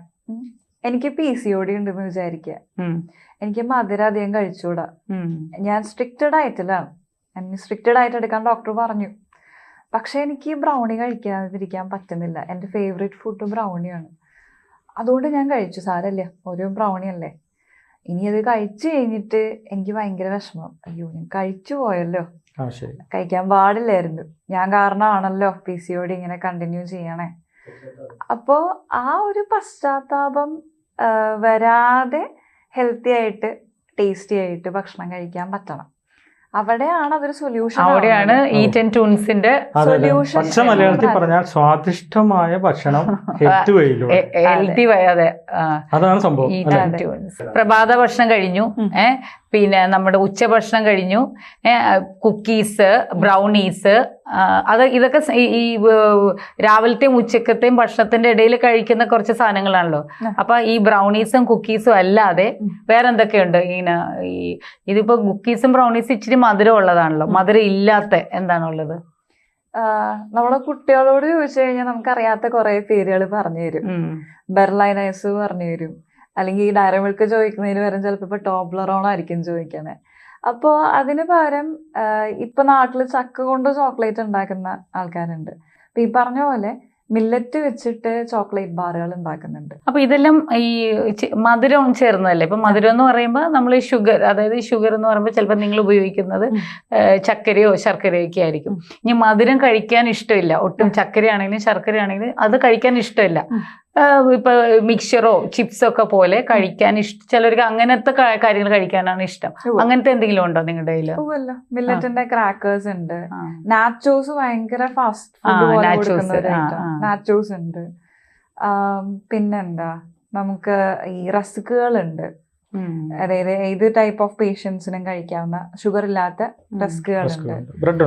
എനിക്ക് PCOD ഉണ്ടെന്ന് വിചാരിക്കുക. എനിക്ക് മധുരം അധികം കഴിച്ചുകൂടാ. ഞാൻ സ്ട്രിക്റ്റ് ഡയറ്റിലാണ്. സ്ട്രിക്റ്റ് ഡയറ്റ് എടുക്കാൻ ഡോക്ടർ പറഞ്ഞു. പക്ഷെ എനിക്ക് ബ്രൗണി കഴിക്കാതിരിക്കാൻ പറ്റുന്നില്ല. എൻ്റെ ഫേവറേറ്റ് ഫുഡ് ബ്രൗണിയാണ്. അതുകൊണ്ട് ഞാൻ കഴിച്ചു. സാരമില്ല, ഒരു ബ്രൗണി അല്ലേ. ഇനി അത് കഴിച്ചു കഴിഞ്ഞിട്ട് എനിക്ക് ഭയങ്കര വിഷമം. അയ്യോ, ഞാൻ കഴിച്ചു പോയല്ലോ, കഴിക്കാൻ പാടില്ലായിരുന്നു, ഞാൻ കാരണമാണല്ലോ PCOD ഇങ്ങനെ കണ്ടിന്യൂ ചെയ്യണേ. അപ്പോ ആ ഒരു പശ്ചാത്താപം വരാതെ ഹെൽത്തി ആയിട്ട് ടേസ്റ്റി ആയിട്ട് ഭക്ഷണം കഴിക്കാൻ പറ്റണം. അവിടെയാണ് അതൊരു സൊല്യൂഷൻ. അവിടെയാണ് ഈറ്റ് ആൻഡ് ട്യൂൺസിന്റെ സൊല്യൂഷൻ. പച്ച മലയാളത്തിൽ പറഞ്ഞാൽ സ്വാദിഷ്ടമായ ഭക്ഷണം ഹെൽത്തി. അതെ, അതാണ് സംഭവം. പ്രഭാത ഭക്ഷണം കഴിഞ്ഞു, പിന്നെ നമ്മുടെ ഉച്ചഭക്ഷണം കഴിഞ്ഞു, കുക്കീസ്, ബ്രൗണീസ്, ഇതൊക്കെ ഈ രാവിലത്തെയും ഉച്ചക്കത്തെയും ഭക്ഷണത്തിന്റെ ഇടയിൽ കഴിക്കുന്ന കുറച്ച് സാധനങ്ങളാണല്ലോ. അപ്പൊ ഈ ബ്രൗണീസും കുക്കീസും അല്ലാതെ വേറെ എന്തൊക്കെയുണ്ട്? ഇങ്ങനെ ഇതിപ്പോ കുക്കീസും ബ്രൗണീസും ഇച്ചിരി മധുരം ഉള്ളതാണല്ലോ, മധുരം ഇല്ലാത്ത എന്താണുള്ളത്? നമ്മുടെ കുട്ടികളോട് ചോദിച്ചു കഴിഞ്ഞാൽ നമുക്കറിയാത്ത കുറെ പേരുകൾ പറഞ്ഞു തരും. ബെർലൈനൈസ് പറഞ്ഞു തരും, അല്ലെങ്കിൽ ഈ ഡയറി മിൽക്ക് ചോദിക്കുന്നതിന് പകരം ചിലപ്പോൾ ഇപ്പൊ ടോബ്ലറോൺ ആയിരിക്കും ചോദിക്കണേ. അപ്പോ അതിന് പകരം ഇപ്പൊ നാട്ടില് ചക്ക കൊണ്ട് ചോക്ലേറ്റ് ഉണ്ടാക്കുന്ന ആൾക്കാരുണ്ട്. അപ്പൊ ഈ പറഞ്ഞ പോലെ മില്ലറ്റ് വെച്ചിട്ട് ചോക്ലേറ്റ് ബാറുകൾ ഉണ്ടാക്കുന്നുണ്ട്. അപ്പൊ ഇതെല്ലാം ഈ മധുരം ചേർന്നതല്ലേ? ഇപ്പൊ മധുരം എന്ന് പറയുമ്പോൾ നമ്മൾ ഷുഗർ, അതായത് ഷുഗർ എന്ന് പറയുമ്പോൾ ചിലപ്പോൾ നിങ്ങൾ ഉപയോഗിക്കുന്നത് ചക്കരയോ ശർക്കരയോ ഒക്കെ ആയിരിക്കും. ഇനി മധുരം കഴിക്കാൻ ഇഷ്ടമില്ല, ഒട്ടും ചക്കരയാണെങ്കിലും ശർക്കരയാണെങ്കിലും അത് കഴിക്കാൻ ഇഷ്ടമില്ല. ഇപ്പൊ മിക്സറോ ചിപ്സോ ഒക്കെ പോലെ കഴിക്കാൻ ചിലർക്ക് അങ്ങനത്തെ കാര്യങ്ങൾ കഴിക്കാനാണ് ഇഷ്ടം. അങ്ങനത്തെ എന്തെങ്കിലും ഉണ്ടോ നിങ്ങളുടെ കയ്യില്? മില്ലറ്റിന്റെ ക്രാക്കേഴ്സ് ഉണ്ട്, നാച്ചോസ് ഭയങ്കര ഫാസ്റ്റ് ഫുഡ് നാച്ചോസ് ഉണ്ട്. പിന്നെന്താ, നമുക്ക് ഈ റസ്കുകളുണ്ട്. അതായത് ഏത് ടൈപ്പ് ഓഫ് പേഷ്യൻസിനും കഴിക്കാവുന്ന ഷുഗർ ഇല്ലാത്ത റസ്കുകളുണ്ട്. ബ്രെഡ്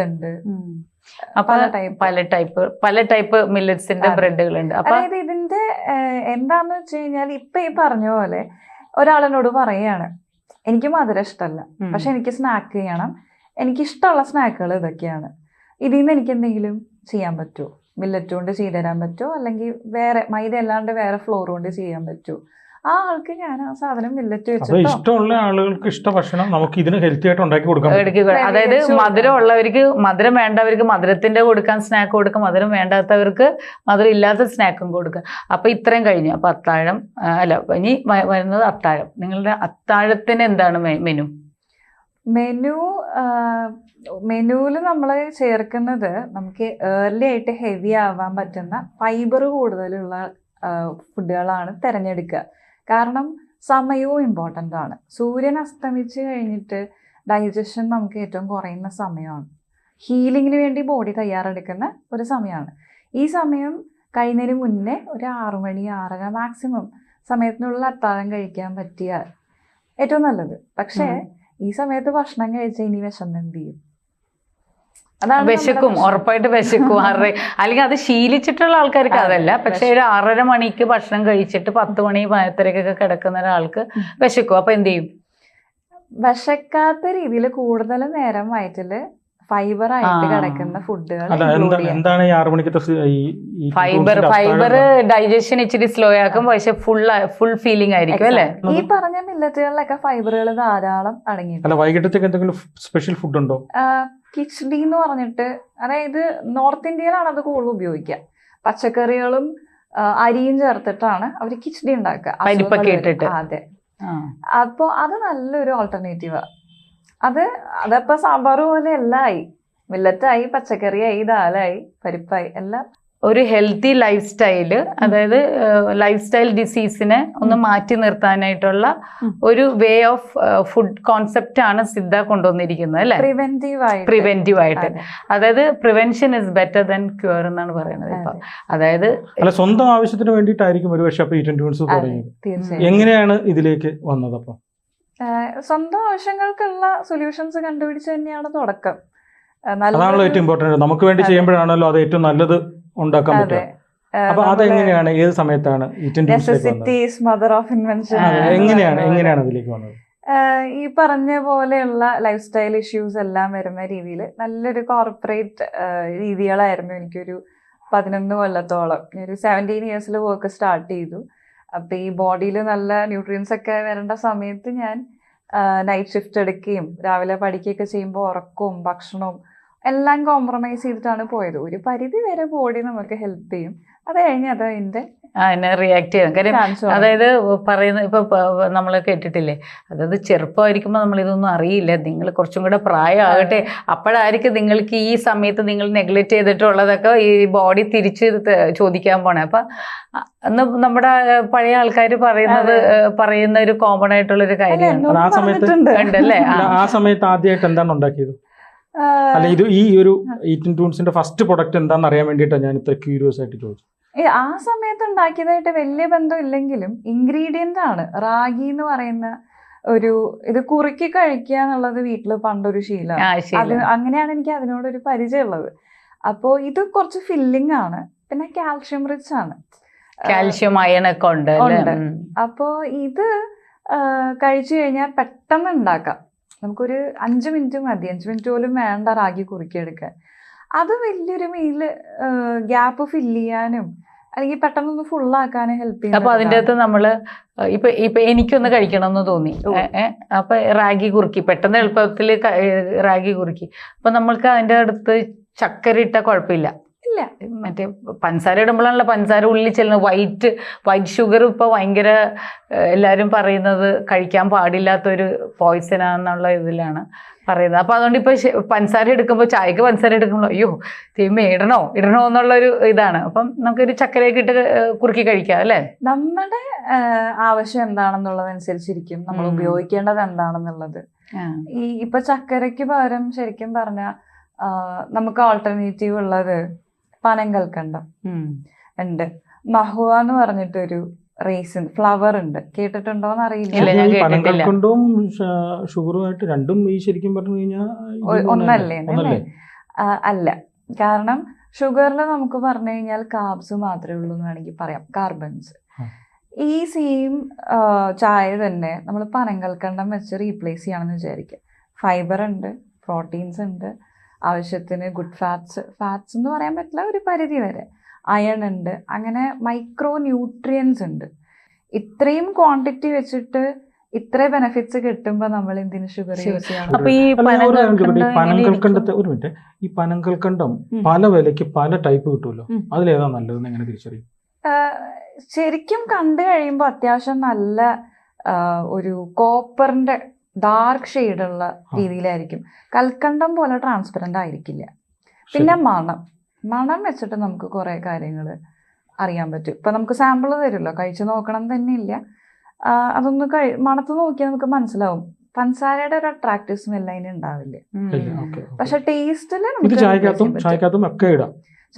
ഉണ്ട്. പല ടൈപ്പ് മില്ലറ്റ്സിന്റെ ബ്രെഡുകളുണ്ട്. അതായത് ഇതിന്റെ എന്താന്ന് വെച്ച് കഴിഞ്ഞാൽ ഇപ്പൊ ഈ പറഞ്ഞ പോലെ ഒരാളെന്നോട് പറയാണ്, എനിക്ക് മധുരം ഇഷ്ടമല്ല, പക്ഷെ എനിക്ക് സ്നാക്ക് ചെയ്യണം, എനിക്ക് ഇഷ്ടമുള്ള സ്നാക്കുകൾ ഇതൊക്കെയാണ്, ഇതിൽ നിന്ന് എനിക്ക് എന്തെങ്കിലും ചെയ്യാൻ പറ്റുമോ? മില്ലറ്റ് കൊണ്ട് ചെയ്തു തരാൻ പറ്റുമോ? അല്ലെങ്കിൽ വേറെ മൈദ അല്ലാണ്ട് വേറെ ഫ്ലോർ കൊണ്ട് ചെയ്യാൻ പറ്റുമോ? ആ ആൾക്ക് ഞാൻ ആ സാധനം മില്ലറ്റ് വെച്ചിട്ടോ, ഇഷ്ടമുള്ള ആളുകൾക്ക് ഇഷ്ട ഭക്ഷണം നമുക്ക് ഇതിന് ഹെൽത്തി ആയിട്ട് ഉണ്ടാക്കി കൊടുക്കാം. അതായത് മധുരം ഉള്ളവർക്ക് മധുരം വേണ്ടവർക്ക് മധുരത്തിന്റെ കൊടുക്കാൻ സ്നാക്ക് കൊടുക്കാം, മധുരം വേണ്ടാത്തവർക്ക് മധുരം ഇല്ലാത്ത സ്നാക്കും കൊടുക്കാം. അപ്പൊ ഇത്രയും കഴിഞ്ഞു. അപ്പൊ അത്താഴം അല്ല, ഇനി വരുന്നത് അത്താഴം. നിങ്ങളുടെ അത്താഴത്തിന് എന്താണ് മെനു? മെനുവില് നമ്മൾ ചേർക്കുന്നത് നമുക്ക് ഏർലി ആയിട്ട് ഹെവി ആവാൻ പറ്റുന്ന ഫൈബർ കൂടുതലുള്ള ഫുഡുകളാണ് തിരഞ്ഞെടുക്കുക. കാരണം സമയവും ഇമ്പോർട്ടൻ്റ് ആണ്. സൂര്യൻ അസ്തമിച്ച് കഴിഞ്ഞിട്ട് ഡൈജഷൻ നമുക്ക് ഏറ്റവും കുറയുന്ന സമയമാണ്. ഹീലിങ്ങിന് വേണ്ടി ബോഡി തയ്യാറെടുക്കുന്ന ഒരു സമയമാണ്. ഈ സമയം കഴിയുന്നതിന് മുന്നേ ഒരു 6 മണി 6:30 മാക്സിമം സമയത്തിനുള്ള അത്താഴം കഴിക്കാൻ പറ്റിയാൽ ഏറ്റവും നല്ലത്. പക്ഷേ ഈ സമയത്ത് ഭക്ഷണം കഴിച്ചാൽ ഇനി വിശന്ന് എന്ത് ചെയ്യും? വിശക്കും, ഉറപ്പായിട്ട് വിശക്കും. അല്ലെങ്കിൽ അത് ശീലിച്ചിട്ടുള്ള ആൾക്കാർക്ക് അതല്ല. പക്ഷെ ഒരു 6:30 മണിക്ക് ഭക്ഷണം കഴിച്ചിട്ട് 10 മണി 10:30 കിടക്കുന്ന ഒരാൾക്ക് വിശക്കും. അപ്പൊ എന്ത് ചെയ്യും? വിശക്കാത്ത രീതിയിൽ കൂടുതൽ നേരം വയറ്റില് ഫൈബർ ആയിട്ട് കിടക്കുന്ന ഫുഡുകൾ. എന്താണ് ഈ 6 മണിക്കത്തെ ഫൈബർ ഡൈജഷൻ ഇച്ചിരി സ്ലോ ആക്കും, പക്ഷെ ഫുൾ ഫീലിംഗ് ആയിരിക്കും അല്ലെ? ഈ പറഞ്ഞ മില്ലറ്റുകളിലൊക്കെ ഫൈബറുകൾ ധാരാളം അടങ്ങിയിട്ടുണ്ട്. വൈകിട്ടത്തേക്ക് എന്തെങ്കിലും സ്പെഷ്യൽ ഫുഡ് ഉണ്ടോ? കിച്ഡി എന്ന് പറഞ്ഞിട്ട്, അതായത് നോർത്ത് ഇന്ത്യയിലാണ് അത് കൂടുതൽ ഉപയോഗിക്കുക. പച്ചക്കറികളും അരിയും ചേർത്തിട്ടാണ് അവർ കിച്ഡി ഉണ്ടാക്കുക. അതെ, അപ്പൊ അത് നല്ലൊരു ഓൾട്ടർനേറ്റീവാ. അതപ്പോ സാമ്പാർ പോലെ എല്ലാം ആയി, മില്ലറ്റായി, പച്ചക്കറിയായി, ദാലായി, പരിപ്പായി, എല്ലാം. ഒരു ഹെൽത്തി ലൈഫ് സ്റ്റൈല്, അതായത് ലൈഫ് സ്റ്റൈൽ ഡിസീസിനെ ഒന്ന് മാറ്റി നിർത്താനായിട്ടുള്ള ഒരു വേ ഓഫ് ഫുഡ് കോൺസെപ്റ്റ് ആണ് സിദ്ധ കൊണ്ടുവന്നിരിക്കുന്നത് അല്ലെ? പ്രിവെന്റീവ് ആയിട്ട്. അതായത് prevention is better than cure എന്നാണ് പറയുന്നത്. ഇപ്പൊ അതായത് സ്വന്തം ആവശ്യത്തിന് വേണ്ടിയിട്ടായിരിക്കും ഒരുപക്ഷെ എങ്ങനെയാണ് ഇതിലേക്ക് വന്നത്? അപ്പൊ സ്വന്തം ആവശ്യങ്ങൾക്കുള്ള സൊല്യൂഷൻസ് കണ്ടുപിടിച്ച് തന്നെയാണ് തുടക്കം. അതാണല്ലോ ഏറ്റവും ഇമ്പോർട്ടന്റ്. നമുക്ക് വേണ്ടി ചെയ്യുമ്പോഴാണല്ലോ അത് ഏറ്റവും നല്ലത് ഉണ്ടാക്കാൻ പറ്റുക. അപ്പൊ അതെങ്ങനെയാണ്, ഏത് സമയത്താണ് എങ്ങനെയാണ് അതിലേക്ക് വന്നത്? ഈ പറഞ്ഞ പോലെയുള്ള ലൈഫ് സ്റ്റൈൽ ഇഷ്യൂസ് എല്ലാം വരുന്ന രീതിയിൽ നല്ലൊരു കോർപ്പറേറ്റ് രീതികളായിരുന്നു. എനിക്കൊരു 11 കൊല്ലത്തോളം, ഒരു 17 ഇയേഴ്സിൽ വർക്ക് സ്റ്റാർട്ട് ചെയ്തു. അപ്പൊ ഈ ബോഡിയിൽ നല്ല ന്യൂട്രിയൻസ് ഒക്കെ വരേണ്ട സമയത്ത് ഞാൻ നൈറ്റ് ഷിഫ്റ്റ് എടുക്കുകയും രാവിലെ പഠിക്കുകയൊക്കെ ചെയ്യുമ്പോൾ ഉറക്കവും ഭക്ഷണവും എല്ലാം കോംപ്രമൈസ് ചെയ്തിട്ടാണ് പോയത്. ഒരു പരിധി വരെ ബോഡി നമുക്ക് ഹെൽപ്പ് ചെയ്യും, അത് കഴിഞ്ഞ് അത് അതിൻ്റെ അതിനെ റിയാക്ട് ചെയ്യണം. കാര്യം അതായത് പറയുന്ന ഇപ്പൊ നമ്മൾ കേട്ടിട്ടില്ലേ, അതായത് ചെറുപ്പമായിരിക്കുമ്പോൾ നമ്മൾ ഇതൊന്നും അറിയില്ല, നിങ്ങൾ കുറച്ചും കൂടെ പ്രായമാകട്ടെ, അപ്പോഴായിരിക്കും നിങ്ങൾക്ക് ഈ സമയത്ത് നിങ്ങൾ നെഗ്ലക്ട് ചെയ്തിട്ടുള്ളതൊക്കെ ഈ ബോഡി തിരിച്ച് ചോദിക്കാൻ പോണേ. അപ്പൊ നമ്മുടെ പഴയ ആൾക്കാർ പറയുന്ന ഒരു കോമൺ ആയിട്ടുള്ള ഒരു കാര്യമാണ്. ആ സമയത്ത് ഉണ്ടല്ലേ? ആ സമയത്ത് ആദ്യമായിട്ട് എന്താണ് ഉണ്ടാക്കിയത്? അല്ല, ഇത് ഈ ഒരു ഈറ്റിൻ ടൂൺസിന്റെ ഫസ്റ്റ് പ്രൊഡക്റ്റ് എന്താണെന്ന് അറിയാൻ വേണ്ടിയിട്ടാണ് ഞാൻ ഇത്ര ക്യൂരിയസ് ആയിട്ട് ചോദിച്ചത്. ആ സമയത്ത് ഉണ്ടാക്കിയതായിട്ട് വലിയ ബന്ധം ഇല്ലെങ്കിലും ഇൻഗ്രീഡിയന്റ് ആണ് റാഗി എന്ന് പറയുന്ന ഒരു ഇത് കുറുക്കി കഴിക്കുക എന്നുള്ളത് വീട്ടില് പണ്ടൊരു ശീലമാണ്. അത് അങ്ങനെയാണ് എനിക്ക് അതിനോടൊരു പരിചയമുള്ളത്. അപ്പോൾ ഇത് കുറച്ച് ഫില്ലിംഗ് ആണ്, പിന്നെ കാൽഷ്യം റിച്ച് ആണ്, കാൽഷ്യം അയൺ ഒക്കെ ഉണ്ട്. അപ്പോ ഇത് കഴിച്ചു കഴിഞ്ഞാൽ പെട്ടെന്ന് ഉണ്ടാക്കാം. നമുക്കൊരു 5 മിനിറ്റ് മതി, 5 മിനിറ്റ് പോലും വേണ്ട റാഗി കുറുക്കിയെടുക്കാൻ. അത് വലിയൊരു മീല് ഗ്യാപ്പ് ഫില്ല് ചെയ്യാനും അല്ലെങ്കിൽ പെട്ടെന്നൊന്ന് ഫുള്ളാക്കാനും ഹെൽപ്പ് ചെയ്യും. അപ്പൊ അതിൻ്റെ അകത്ത് നമ്മള് ഇപ്പൊ എനിക്കൊന്ന് കഴിക്കണം എന്ന് തോന്നി, അപ്പൊ റാഗി കുറുക്കി, പെട്ടെന്ന് എളുപ്പത്തിൽ റാഗി കുറുക്കി. അപ്പൊ നമ്മൾക്ക് അതിൻ്റെ അടുത്ത് ചക്കര ഇട്ട കുഴപ്പമില്ല. ഇല്ല, മറ്റേ പഞ്ചസാര ഇടുമ്പോഴാണല്ലോ പഞ്ചസാര ഉള്ളിൽ ചെല്ലുന്നത്. വൈറ്റ് ഷുഗർ ഇപ്പൊ ഭയങ്കര എല്ലാരും പറയുന്നത് കഴിക്കാൻ പാടില്ലാത്തൊരു പോയിസനാന്നുള്ള ഇതിലാണ് പറയുന്നത്. അപ്പൊ അതുകൊണ്ട് ഇപ്പൊ പഞ്ചസാര എടുക്കുമ്പോൾ, ചായക്ക് പഞ്ചസാര എടുക്കുമ്പോൾ അയ്യോ തീമ ഇടണോ എന്നുള്ളൊരു ഇതാണ്. അപ്പം നമുക്കൊരു ചക്കരയൊക്കെ ഇട്ട് കുറുക്കി കഴിക്കാം അല്ലേ? നമ്മുടെ ആവശ്യം എന്താണെന്നുള്ളതനുസരിച്ചിരിക്കും നമ്മൾ ഉപയോഗിക്കേണ്ടത് എന്താണെന്നുള്ളത്. ഇപ്പൊ ചക്കരയ്ക്ക് പകരം ശരിക്കും പറഞ്ഞാൽ നമുക്ക് ഓൾട്ടർനേറ്റീവ് ഉള്ളത് പനങ്കൽക്കണ്ടം ഉണ്ട്. മഹുവ എന്ന് പറഞ്ഞിട്ടൊരു റേസിൻ ഫ്ലവർ ഉണ്ട്, കേട്ടിട്ടുണ്ടോന്ന് അറിയില്ല. പനങ്കൽക്കണ്ടവും ഷുഗറുമായിട്ട് രണ്ടും ഈ ശരിക്കും പറഞ്ഞു കഴിഞ്ഞാൽ ഒന്നല്ലേ? അല്ല, കാരണം ഷുഗറിൽ നമുക്ക് പറഞ്ഞു കഴിഞ്ഞാൽ കാർബ്സ് മാത്രമേ ഉള്ളൂ എന്ന് വേണമെങ്കിൽ പറയാം, കാർബൺസ്. ഈ സെയിം ചായ തന്നെ നമ്മൾ പനങ്കൽക്കണ്ടം വെച്ച് റീപ്ലേസ് ചെയ്യണമെന്ന് വിചാരിക്കുക. ഫൈബർ ഉണ്ട്, പ്രോട്ടീൻസ് ഉണ്ട്, ആവശ്യത്തിന് ഗുഡ് ഫാറ്റ്സ് എന്ന് പറയാൻ പറ്റില്ല, ഒരു പരിധി വരെ അയൺ ഉണ്ട്, അങ്ങനെ മൈക്രോ ന്യൂട്രിയൻസ് ഉണ്ട്. ഇത്രയും ക്വാണ്ടിറ്റി വെച്ചിട്ട് ഇത്ര ബെനിഫിറ്റ്സ് കിട്ടുമ്പോൾ നമ്മൾ എന്തിനു ഷുഗർ യൂസ് ചെയ്യണം? അപ്പൊ ഈ പനങ്കൽക്കണ്ടത്തെ ഒരു മിനിറ്റ്, ഈ പനങ്കൽക്കണ്ടം പല വിലയ്ക്ക് പല ടൈപ്പ് കിട്ടുമല്ലോ, അതിലേതാ നല്ലതെന്ന് എങ്ങനെ തിരിച്ചറിയും? ശരിക്കും കണ്ടു കഴിയുമ്പോൾ അത്യാവശ്യം നല്ല ഒരു കോപ്പറിന്റെ ഡാർക്ക് ഷെയ്ഡുള്ള രീതിയിലായിരിക്കും. കൽക്കണ്ടം പോലെ ട്രാൻസ്പെറന്റ് ആയിരിക്കില്ല. പിന്നെ മണം വെച്ചിട്ട് നമുക്ക് കുറെ കാര്യങ്ങൾ അറിയാൻ പറ്റും. ഇപ്പൊ നമുക്ക് സാമ്പിൾ തരുമല്ലോ, കഴിച്ചു നോക്കണം തന്നെ ഇല്ല, അതൊന്ന് മണത്ത് നോക്കിയാൽ നമുക്ക് മനസ്സിലാവും. പഞ്ചസാരയുടെ ഒരു അട്രാക്റ്റീവ് സ്മെല്ല് അതിന് ഉണ്ടാവില്ല. പക്ഷെ ടേസ്റ്റില്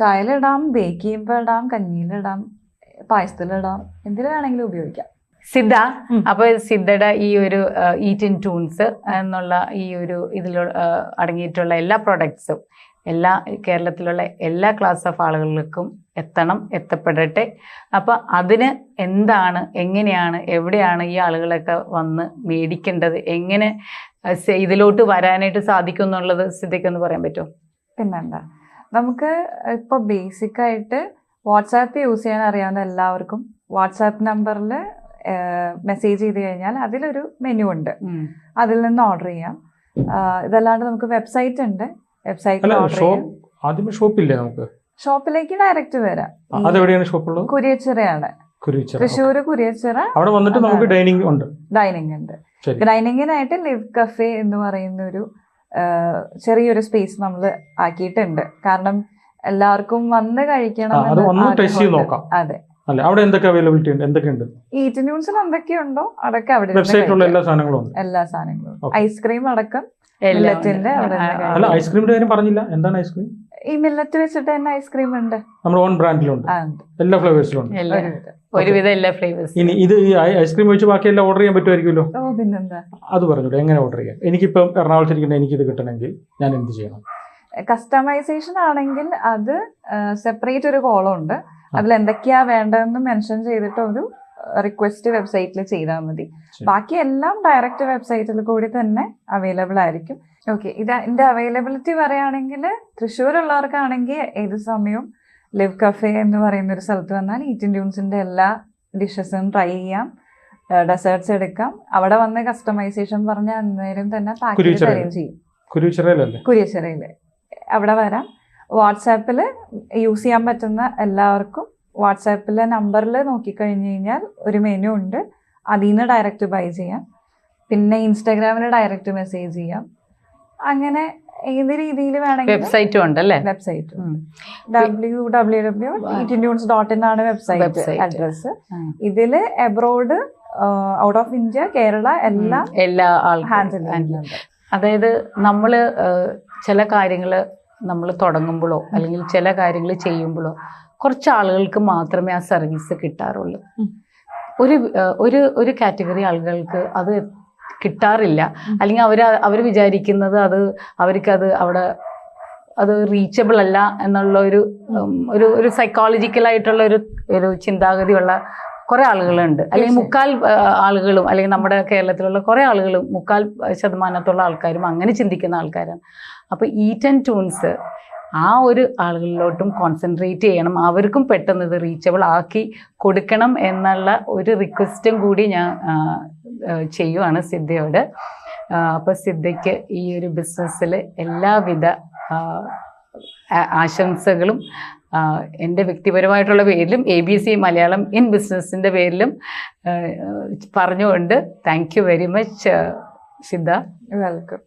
ചായയിലിടാം, ബേക്ക് ചെയ്യുമ്പോൾ ഇടാം, കഞ്ഞിയിലിടാം, പായസത്തിലിടാം, എന്തിനു വേണമെങ്കിലും ഉപയോഗിക്കാം. സിദ്ധ, അപ്പൊ സിദ്ധയുടെ ഈ ഒരു ഈറ്റിൻ ടൂൺസ് എന്നുള്ള ഈ ഒരു ഇതിൽ അടങ്ങിയിട്ടുള്ള എല്ലാ പ്രൊഡക്ട്സും എല്ലാ കേരളത്തിലുള്ള എല്ലാ ക്ലാസ് ഓഫ് ആളുകൾക്കും എത്തപ്പെടട്ടെ. അപ്പൊ അതിന് എന്താണ്, എങ്ങനെയാണ്, എവിടെയാണ് ഈ ആളുകളൊക്കെ വന്ന് മേടിക്കേണ്ടത്, എങ്ങനെ ഇതിലോട്ട് വരാനായിട്ട് സാധിക്കും എന്നുള്ളത് സിദ്ധയ്ക്കൊന്ന് പറയാൻ പറ്റുമോ? പിന്നെന്താ, നമുക്ക് ഇപ്പൊ ബേസിക് ആയിട്ട് വാട്സാപ്പ് യൂസ് ചെയ്യാൻ അറിയാവുന്ന എല്ലാവർക്കും വാട്സാപ്പ് നമ്പറിൽ മെസ്സേജ് ചെയ്ത് കഴിഞ്ഞാൽ അതിലൊരു മെനു ഉണ്ട്, അതിൽ നിന്ന് ഓർഡർ ചെയ്യാം. ഇതല്ലാണ്ട് നമുക്ക് വെബ്സൈറ്റ് ഉണ്ട്, വെബ്സൈറ്റിൽ ഓർഡർ ചെയ്യാം. ഷോപ്പിലേക്ക് ഡയറക്റ്റ് വരാം. കുരിയച്ചിറയാണ്, തൃശ്ശൂർ കുരിയച്ചിറ. അവിടെ വന്നിട്ട് നമുക്ക് ഡൈനിങ് ഉണ്ട്. ഡൈനിങ്ങിനായിട്ട് ലിവ് കഫേ എന്ന് പറയുന്ന ഒരു ചെറിയൊരു സ്പേസ് നമ്മൾ ആക്കിയിട്ടുണ്ട്. കാരണം എല്ലാവർക്കും വന്ന് കഴിക്കണം. അതെ, അവിടെ എന്തൊക്കെ അവൈലബിലിറ്റി ഉണ്ട്, എന്തൊക്കെയുണ്ട്? ഈറ്റിൻ ടൂൺസിൽ എന്തൊക്കെയുണ്ടോ അതൊക്കെ അവിടെ വെബ്സൈറ്റിലുള്ള എല്ലാ സാധനങ്ങളും ഐസ്ക്രീം അടക്കം. ഐസ്ക്രീമിന്റെ കാര്യം പറഞ്ഞില്ല, എന്താണ് ഐസ്ക്രീം? ഈ മില്ലറ്റ് വെച്ചിട്ട് തന്നെ ഐസ്ക്രീം ഉണ്ട്, നമ്മുടെ ഓൺ ബ്രാൻഡിലുണ്ട്, എല്ലാ ഫ്ലേവേഴ്സിലും ഉണ്ട്, ഒരുവിധം എല്ലാ ഫ്ലേവേഴ്സ്. ഇനി ഇത് ഈ ഐസ്ക്രീം വെച്ച് ബാക്കിയെല്ലാം ഓർഡർ ചെയ്യാൻ പറ്റുമായിരിക്കുമല്ലോ? പിന്നെന്താ, അത് പറഞ്ഞോട്ടെ, എങ്ങനെ ഓർഡർ ചെയ്യാം? എനിക്കിപ്പം എറണാകുളത്തിരിക്കുന്ന എനിക്കിത് കിട്ടണമെങ്കിൽ ഞാൻ എന്ത് ചെയ്യണം? കസ്റ്റമൈസേഷൻ ആണെങ്കിൽ അത് സെപ്പറേറ്റ് ഒരു കോളം ഉണ്ട്, അതിൽ എന്തൊക്കെയാ വേണ്ടതെന്ന് മെൻഷൻ ചെയ്തിട്ട് ഒരു റിക്വസ്റ്റ് വെബ്സൈറ്റിൽ ചെയ്താൽ മതി. ബാക്കി എല്ലാം ഡയറക്റ്റ് വെബ്സൈറ്റിൽ കൂടി തന്നെ അവൈലബിൾ ആയിരിക്കും. ഓക്കെ, ഇതിന്റെ അവൈലബിലിറ്റി പറയുകയാണെങ്കിൽ തൃശ്ശൂരുള്ളവർക്കാണെങ്കിൽ ഏത് സമയവും ലിവ് കഫേ എന്ന് പറയുന്ന ഒരു സ്ഥലത്ത് വന്നാൽ ഈറ്റിൻ ടൂൺസിന്റെ എല്ലാ ഡിഷസും ട്രൈ ചെയ്യാം, ഡെസേർട്സ് എടുക്കാം. അവിടെ വന്ന് കസ്റ്റമൈസേഷൻ പറഞ്ഞ അന്നേരം തന്നെ പാക്ക് ചെയ്ത് തരുകയും ചെയ്യും. കുരിയച്ചിറയില് അവിടെ വരാം. വാട്സാപ്പിൽ യൂസ് ചെയ്യാൻ പറ്റുന്ന എല്ലാവർക്കും വാട്സാപ്പിലെ നമ്പറിൽ നോക്കിക്കഴിഞ്ഞ് കഴിഞ്ഞാൽ ഒരു മെനു ഉണ്ട്, അതിൽ നിന്ന് ഡയറക്റ്റ് ബൈ ചെയ്യാം. പിന്നെ ഇൻസ്റ്റാഗ്രാമിൽ ഡയറക്റ്റ് മെസ്സേജ് ചെയ്യാം. അങ്ങനെ ഏത് രീതിയിൽ വേണമെങ്കിൽ വെബ്സൈറ്റും ഉണ്ടല്ലേ? വെബ്സൈറ്റ് www.eatintunes.in ആണ് വെബ്സൈറ്റ് അഡ്രസ്. ഇതില് abroad, out of India, Kerala എല്ലാ ഹാൻഡിൽ ചെയ്യുന്നുണ്ട്. അതായത് നമ്മൾ ചില കാര്യങ്ങൾ നമ്മൾ തുടങ്ങുമ്പോഴോ അല്ലെങ്കിൽ ചില കാര്യങ്ങൾ ചെയ്യുമ്പോഴോ കുറച്ച് ആളുകൾക്ക് മാത്രമേ ആ സർവീസ് കിട്ടാറുള്ളൂ. ഒരു കാറ്റഗറി ആളുകൾക്ക് അത് കിട്ടാറില്ല, അല്ലെങ്കിൽ അവർ വിചാരിക്കുന്നത് അവർക്കത് അവിടെ അത് റീച്ചബിൾ അല്ല എന്നുള്ള ഒരു സൈക്കോളജിക്കലായിട്ടുള്ള ഒരു ചിന്താഗതിയുള്ള കുറേ ആളുകളുണ്ട്. അല്ലെങ്കിൽ മുക്കാൽ ആളുകളും, അല്ലെങ്കിൽ നമ്മുടെ കേരളത്തിലുള്ള കുറേ ആളുകളും 3% ആൾക്കാരും അങ്ങനെ ചിന്തിക്കുന്ന ആൾക്കാരാണ്. അപ്പോൾ ഈറ്റ് ആൻഡ് ട്യൂൺസ് ആ ഒരു ആളുകളിലോട്ടും കോൺസെൻട്രേറ്റ് ചെയ്യണം, അവർക്കും പെട്ടെന്ന് ഇത് റീച്ചബിൾ ആക്കി കൊടുക്കണം എന്നുള്ള ഒരു റിക്വസ്റ്റും കൂടി ഞാൻ ചെയ്യുവാണ് സിദ്ധയോട്. അപ്പോൾ സിദ്ധയ്ക്ക് ഈ ഒരു ബിസിനസ്സിൽ എല്ലാവിധ ആശംസകളും എൻ്റെ വ്യക്തിപരമായിട്ടുള്ള പേരിലും ABC മലയാളം ഇൻ ബിസിനസ്സിൻ്റെ പേരിലും പറഞ്ഞുകൊണ്ട് thank you very much Siddha. Welcome.